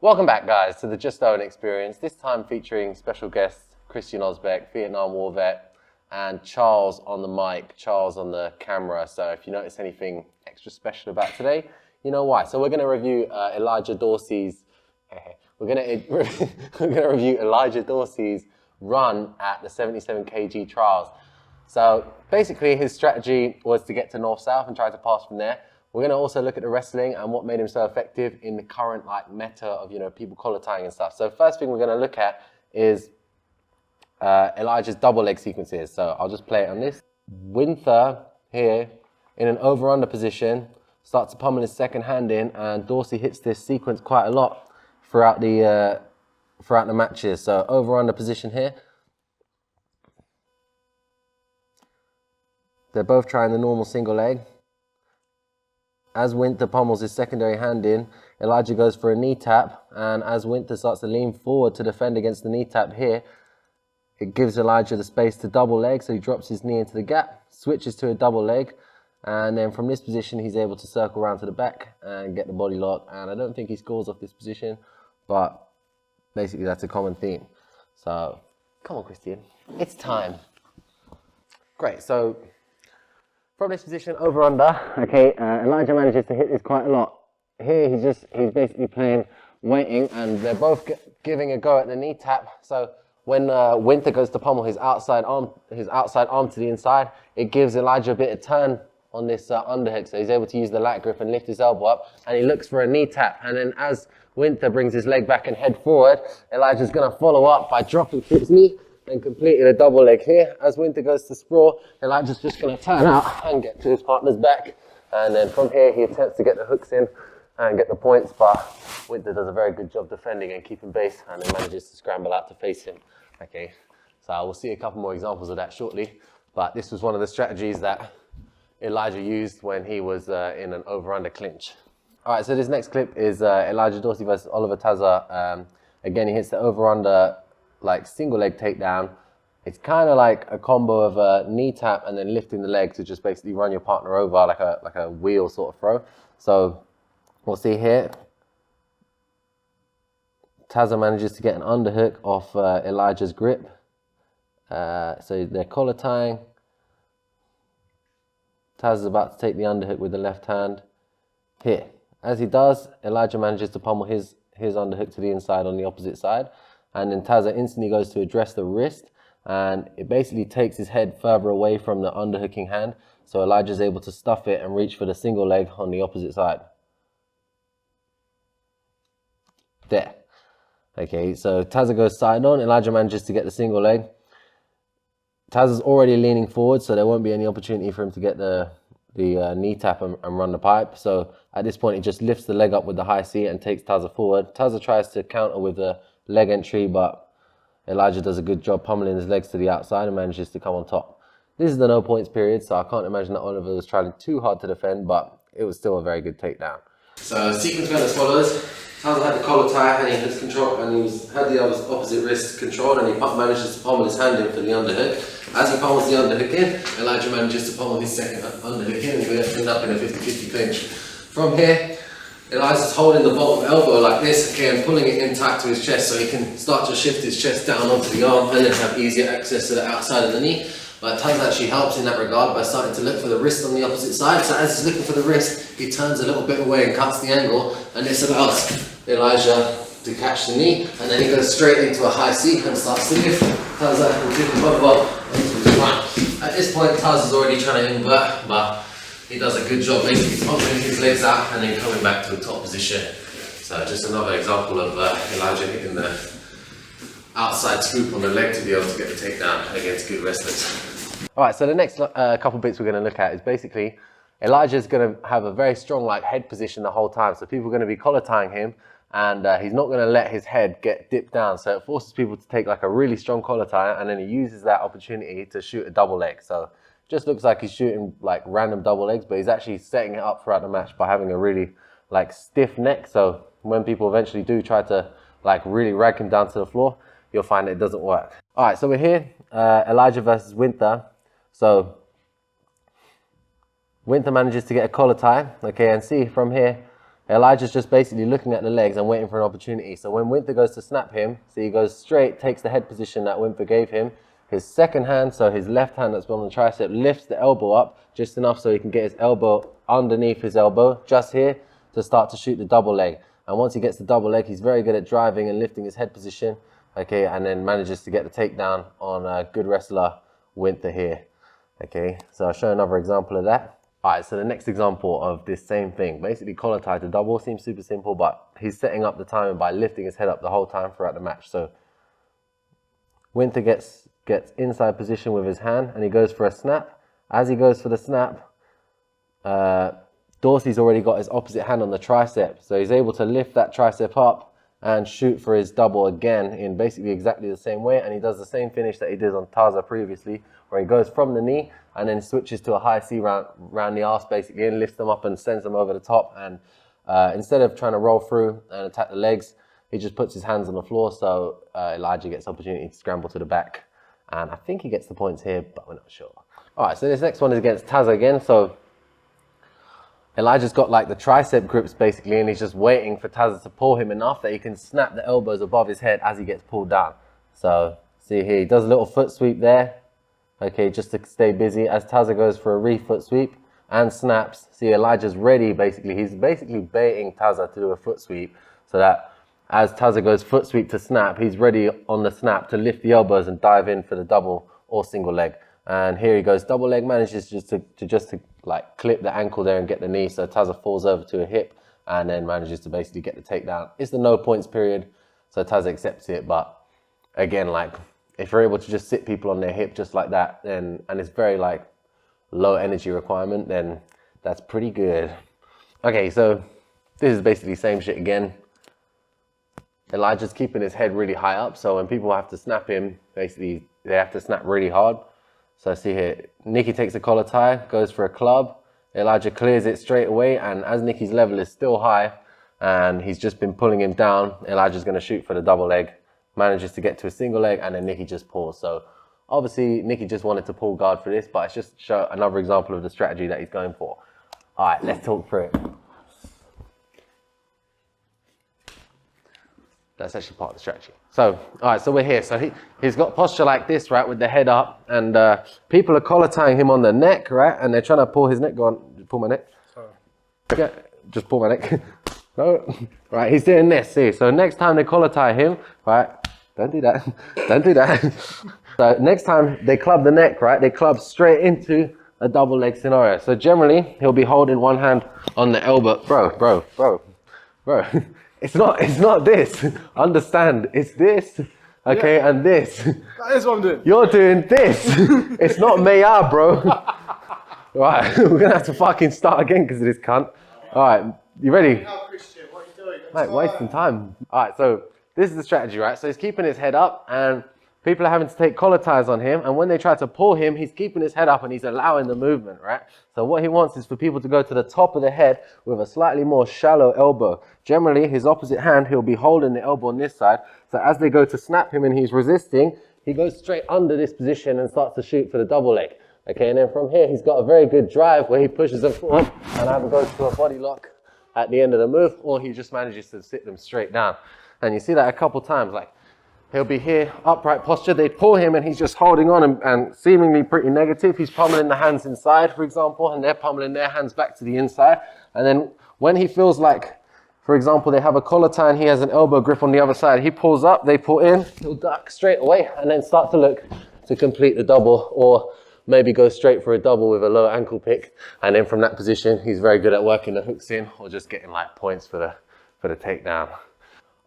Welcome back, guys, to the Just Owen Experience, this time featuring special guests Christian Osbeck, Vietnam War vet, and Charles on the mic, Charles on the camera. So if you notice anything extra special about today, you know why. So we're going to review Elijah Dorsey's Elijah Dorsey's run at the 77 kg trials. So basically his strategy was to get to north-south and try to pass from there. We're going to also look at the wrestling and what made him so effective in the current meta of people collar tying and stuff. So first thing we're going to look at is Elijah's double leg sequences. So I'll just play it on this. Winther here in an over-under position starts to pummel his second hand in, and Dorsey hits this sequence quite a lot throughout the matches. So over-under position here. They're both trying the normal single leg. As Winther pummels his secondary hand in, Elijah goes for a knee tap, and as Winther starts to lean forward to defend against the knee tap here, it gives Elijah the space to double leg, so he drops his knee into the gap, switches to a double leg, and then from this position he's able to circle around to the back and get the body lock, and I don't think he scores off this position, but basically that's a common theme. So, come on Christian, it's time. Great, so from this position, over under, okay, Elijah manages to hit this quite a lot. Here he's basically playing, waiting, and they're both giving a go at the knee tap. So when Winther goes to pummel his outside arm to the inside, it gives Elijah a bit of turn on this underhook. So he's able to use the lat grip and lift his elbow up, and he looks for a knee tap. And then as Winther brings his leg back and head forward, Elijah's going to follow up by dropping his knee and completing a double leg here. As Winther goes to sprawl, Elijah's just going to turn out and get to his partner's back. And then from here, he attempts to get the hooks in and get the points, but Winther does a very good job defending and keeping base, and then manages to scramble out to face him. Okay, so we'll see a couple more examples of that shortly, but this was one of the strategies that Elijah used when he was in an over-under clinch. All right, so this next clip is Elijah Dorsey versus Oliver Taza. Again, he hits the over-under single leg takedown. It's kind of like a combo of a knee tap and then lifting the leg to just basically run your partner over like a wheel sort of throw. So we'll see here. Taza manages to get an underhook off Elijah's grip. So they're collar tying. Taza's about to take the underhook with the left hand. Here. As he does, Elijah manages to pummel his underhook to the inside on the opposite side. And then Taza instantly goes to address the wrist, and it basically takes his head further away from the underhooking hand, so Elijah's able to stuff it and reach for the single leg on the opposite side. There. Okay, so Taza goes side on, Elijah manages to get the single leg. Taza's already leaning forward, so there won't be any opportunity for him to get the knee tap and run the pipe. So at this point, he just lifts the leg up with the high C and takes Taza forward. Taza tries to counter with the leg entry, but Elijah does a good job pummeling his legs to the outside and manages to come on top. This is the no points period, so I can't imagine that Oliver was trying too hard to defend, but it was still a very good takedown. So sequence went as follows. Taza had the collar tie and he had control, and he had the opposite wrist controlled, and he manages to pummel his hand in for the underhook. As he pummels the underhook in, Elijah manages to pummel his second underhook in, and we end up in a 50-50 clinch. From here, Elijah's holding the bottom elbow like this, okay, and pulling it in tight to his chest so he can start to shift his chest down onto the arm and then have easier access to the outside of the knee. But Taza actually helps in that regard by starting to look for the wrist on the opposite side. So as he's looking for the wrist, he turns a little bit away and cuts the angle, and this allows Elijah to catch the knee, and then he goes straight into a high C and starts to lift. Taza will pick the bottom up into his right. At this point, Taza's already trying to invert, but he does a good job basically pummeling his legs out and then coming back to a top position. So just another example of Elijah hitting the outside scoop on the leg to be able to get the takedown against good wrestlers. Alright, so the next couple bits we're going to look at is basically Elijah's going to have a very strong head position the whole time. So people are going to be collar tying him, and he's not going to let his head get dipped down. So it forces people to take a really strong collar tie, and then he uses that opportunity to shoot a double leg. So just looks like he's shooting random double legs, but he's actually setting it up throughout the match by having a really stiff neck. So when people eventually do try to really rag him down to the floor, you'll find that it doesn't work. All right, so we're here, Elijah versus Winther. So Winther manages to get a collar tie, okay, and see from here, Elijah's just basically looking at the legs and waiting for an opportunity. So when Winther goes to snap him, see, he goes straight, takes the head position that Winther gave him. His second hand, so his left hand that's on the tricep, lifts the elbow up just enough so he can get his elbow underneath his elbow, just here, to start to shoot the double leg. And once he gets the double leg, he's very good at driving and lifting his head position, okay, and then manages to get the takedown on a good wrestler, Winther here, okay. So I'll show another example of that. All right, so the next example of this same thing, basically collar tie to double, seems super simple, but he's setting up the timing by lifting his head up the whole time throughout the match. So Winther gets inside position with his hand and he goes for a snap. As he goes for the snap, Dorsey's already got his opposite hand on the tricep, so he's able to lift that tricep up and shoot for his double again in basically exactly the same way. And he does the same finish that he did on Taza previously, where he goes from the knee and then switches to a high C round the arse basically and lifts them up and sends them over the top. And instead of trying to roll through and attack the legs, he just puts his hands on the floor. So Elijah gets opportunity to scramble to the back. And I think he gets the points here, but we're not sure. All right, so this next one is against Taza again. So Elijah's got like the tricep grips basically, and he's just waiting for Taza to pull him enough that he can snap the elbows above his head as he gets pulled down. So see here, he does a little foot sweep there, okay, just to stay busy as Taza goes for a re-foot sweep and snaps. See, Elijah's ready basically. He's basically baiting Taza to do a foot sweep so that as Taza goes foot sweep to snap, he's ready on the snap to lift the elbows and dive in for the double or single leg. And here he goes, double leg, manages just to like clip the ankle there and get the knee. So Taza falls over to a hip and then manages to basically get the takedown. It's the no points period, so Taza accepts it. But again, like if you're able to just sit people on their hip just like that, then, and it's very like low energy requirement, then that's pretty good. Okay, so this is basically the same shit again. Elijah's keeping his head really high up, so when people have to snap him, basically they have to snap really hard. So see here, Nicky takes a collar tie, goes for a club. Elijah clears it straight away, and as Nicky's level is still high and he's just been pulling him down, Elijah's going to shoot for the double leg, manages to get to a single leg, and then Nicky just pulls. So obviously Nicky just wanted to pull guard for this, but it's just show another example of the strategy that he's going for. All right, let's talk through it. That's actually part of the strategy. So, all right, so we're here. So he's got posture like this, right, with the head up, and people are collar tying him on the neck, right, and they're trying to pull his neck. Go on, pull my neck. Sorry. Yeah, just pull my neck. No, right, he's doing this, see. So next time they collar tie him, right, don't do that, don't do that. So next time they club the neck, right, they club straight into a double leg scenario. So generally, he'll be holding one hand on the elbow. Bro. It's not this. Understand, it's this, okay, yeah. And this. That is what I'm doing. You're doing this. It's not Maya, bro. Right, we're gonna have to fucking start again because of this cunt. All right, you ready? No, Christian, what are you doing? Mate, wasting time. All right, so this is the strategy, right? So he's keeping his head up and people are having to take collar ties on him, and when they try to pull him, he's keeping his head up and he's allowing the movement, right? So what he wants is for people to go to the top of the head with a slightly more shallow elbow. Generally, his opposite hand, he'll be holding the elbow on this side. So as they go to snap him and he's resisting, he goes straight under this position and starts to shoot for the double leg. Okay, and then from here, he's got a very good drive where he pushes them forward and either goes to a body lock at the end of the move, or he just manages to sit them straight down. And you see that a couple times, like, he'll be here, upright posture, they pull him and he's just holding on and seemingly pretty negative. He's pummeling the hands inside, for example, and they're pummeling their hands back to the inside. And then when he feels like, for example, they have a collar tie and he has an elbow grip on the other side, he pulls up, they pull in, he'll duck straight away and then start to look to complete the double, or maybe go straight for a double with a low ankle pick. And then from that position, he's very good at working the hooks in or just getting like points for the takedown.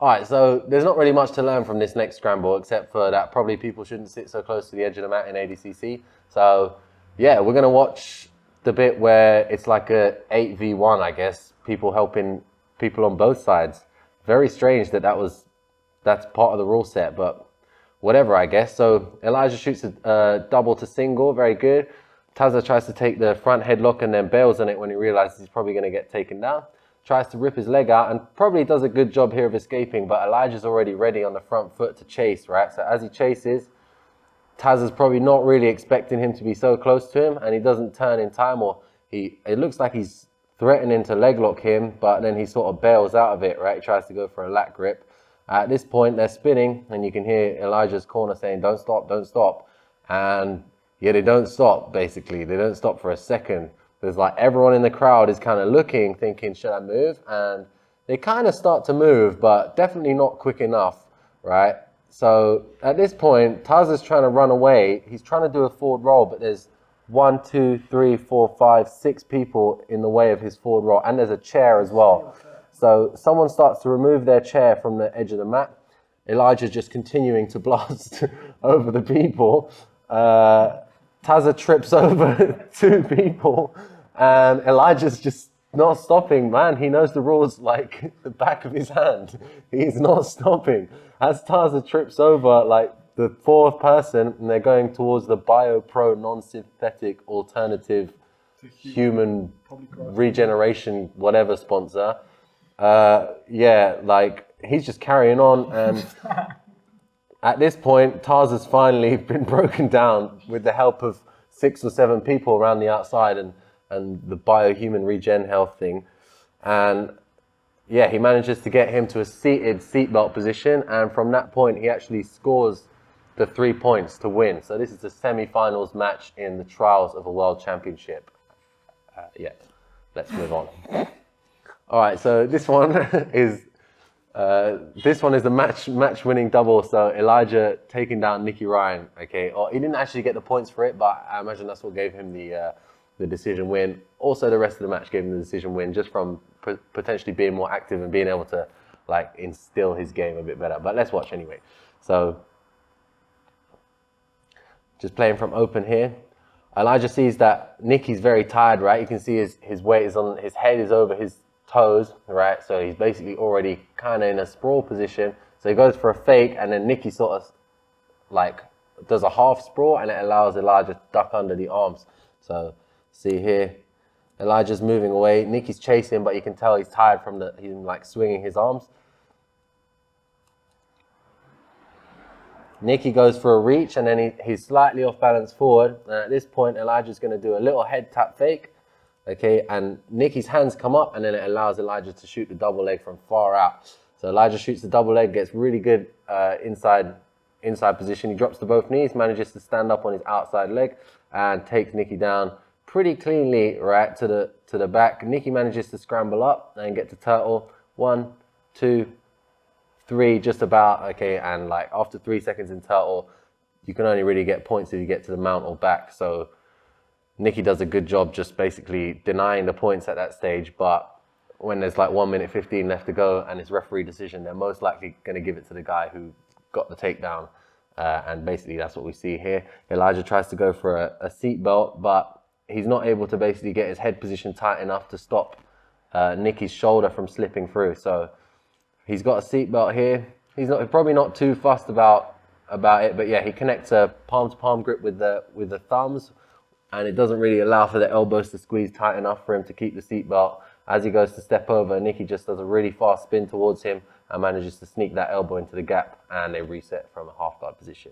All right, so there's not really much to learn from this next scramble, except for that probably people shouldn't sit so close to the edge of the mat in ADCC. So yeah, we're gonna watch the bit where it's like a 8v1, I guess, people helping people on both sides. Very strange that's part of the rule set, but whatever, I guess. So Elijah shoots a double to single, very good. Taza tries to take the front headlock and then bails on it when he realizes he's probably gonna get taken down. Tries to rip his leg out and probably does a good job here of escaping, but Elijah's already ready on the front foot to chase, right? So as he chases, Taza's probably not really expecting him to be so close to him, and he doesn't turn in time, or it looks like he's threatening to leg lock him, but then he sort of bails out of it, right? He tries to go for a lat grip. At this point, they're spinning, and you can hear Elijah's corner saying, don't stop, don't stop. And yeah, they don't stop, basically. They don't stop for a second. There's like everyone in the crowd is kind of looking, thinking, should I move? And they kind of start to move, but definitely not quick enough, right? So at this point, Taza's trying to run away. He's trying to do a forward roll, but there's 1, 2, 3, 4, 5, 6 people in the way of his forward roll, and there's a chair as well. So someone starts to remove their chair from the edge of the mat. Elijah's just continuing to blast over the people. Taza trips over 2 people, and Elijah's just not stopping, man. He knows the rules like the back of his hand. He's not stopping. As Taza trips over like the 4th person, and they're going towards the BioPro non-synthetic alternative human regeneration whatever sponsor. Yeah, like he's just carrying on, and at this point, Taza's finally been broken down with the help of 6 or 7 people around the outside and the biohuman regen health thing. And yeah, he manages to get him to a seated seatbelt position, and from that point, he actually scores the 3 points to win. So this is the semi-finals match in the trials of a world championship. Yeah, let's move on. All right, so this one is the match-winning double. So Elijah taking down Nicky Ryan. Okay, or he didn't actually get the points for it, but I imagine that's what gave him the decision win. Also, the rest of the match gave him the decision win, just from potentially being more active and being able to like instill his game a bit better. But let's watch anyway. So just playing from open here. Elijah sees that Nicky's very tired, right? You can see his weight is on, his head is over his toes, right? So he's basically already kind of in a sprawl position. So he goes for a fake, and then Nicky sort of like does a half sprawl, and it allows Elijah to duck under the arms. So see here, Elijah's moving away. Nicky's chasing, but you can tell he's tired from him like swinging his arms. Nicky goes for a reach, and then he's slightly off balance forward. And at this point, Elijah's going to do a little head tap fake. Okay, and Nicky's hands come up, and then it allows Elijah to shoot the double leg from far out. So Elijah shoots the double leg, gets really good inside position. He drops to both knees, manages to stand up on his outside leg, and takes Nicky down pretty cleanly, right, to the back. Nicky manages to scramble up and get to turtle. 1, 2, 3, just about, okay, and like after 3 seconds in turtle, you can only really get points if you get to the mount or back. So Nicky does a good job just basically denying the points at that stage, but when there's like 1 minute 15 left to go and it's referee decision, they're most likely going to give it to the guy who got the takedown. And basically that's what we see here. Elijah tries to go for a seat belt, but he's not able to basically get his head position tight enough to stop Nicky's shoulder from slipping through. So he's got a seat belt here. He's probably not too fussed about it, but yeah, he connects a palm-to-palm grip with the thumbs, and it doesn't really allow for the elbows to squeeze tight enough for him to keep the seatbelt. As he goes to step over, Nicky just does a really fast spin towards him and manages to sneak that elbow into the gap, and they reset from a half guard position.